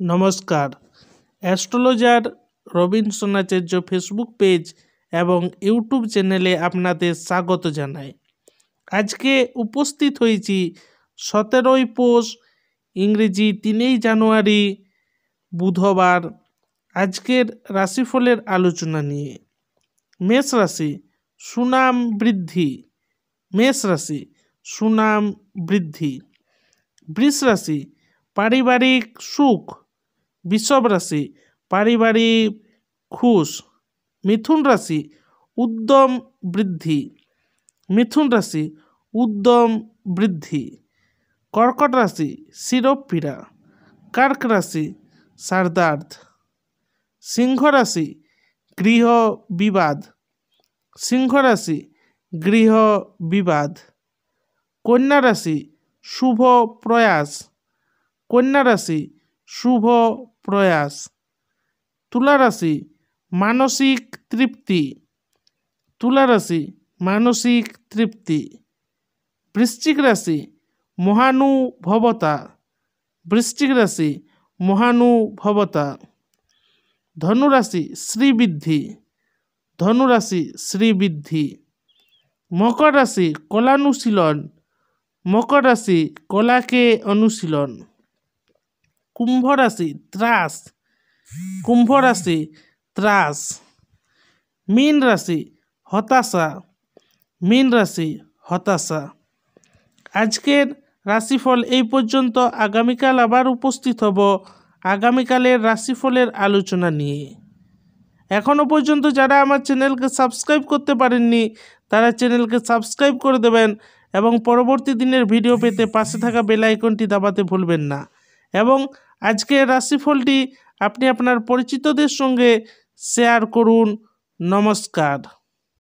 নমস্কার, astrologer Robin সোনাচার্য Facebook page এবং YouTube চ্যানেলে আপনাদের স্বাগত জানাই। আজকে উপস্থিত হয়েছি 17ই পৌষ ইংরেজি 3 জানুয়ারি বুধবার আজকের রাশিফলের আলোচনা নিয়ে। মেষ রাশি সুনাম বৃদ্ধি। মেষ রাশি সুনাম বৃদ্ধি। বৃষ রাশি পারিবারিক সুখ। বৃষভ রাশি পারিবারিক খুশ। মিথুন রাশি উদ্যম বৃদ্ধি। মিথুন রাশি উদ্যম বৃদ্ধি। কর্কট রাশি শিরোপীড়া। কর্ক রাশি সারদার্থ। সিংহ রাশি গৃহ বিবাদ। সিংহ রাশি গৃহ বিবাদ। কন্যা রাশি শুভ প্রয়াস। কন্যা রাশি শুভ প্রয়াস। তুলা রাশি মানসিক তৃপ্তি। তুলা রাশি মানসিক তৃপ্তি। বৃশ্চিক রাশি মহানুভবতা। বৃশ্চিক রাশি মহানুভবতা। ধনু রাশি শ্রীবৃদ্ধি। ধনু রাশি শ্রীবৃদ্ধি। মকর রাশি কলানুশীলন। মকর রাশি কলাকে অনুশীলন। কুম্ভ রাশি ত্রাস। কুম্ভ রাশি ত্রাস। মীন রাশি হতাশা। মীন রাশি হতাশা। আজকের রাশিফল এই পর্যন্ত। আগামীকাল আবার উপস্থিত হব আগামীকালের রাশিফলের আলোচনা নিয়ে। এখনও পর্যন্ত যারা আমার চ্যানেলকে সাবস্ক্রাইব করতে পারেননি তারা চ্যানেলকে সাবস্ক্রাইব করে দেবেন এবং পরবর্তী দিনের ভিডিও পেতে পাশে থাকা বেল আইকনটি দাবাতে ভুলবেন না। এবং আজকের রাশিফলটি আপনি আপনার পরিচিতদের সঙ্গে শেয়ার করুন। নমস্কার।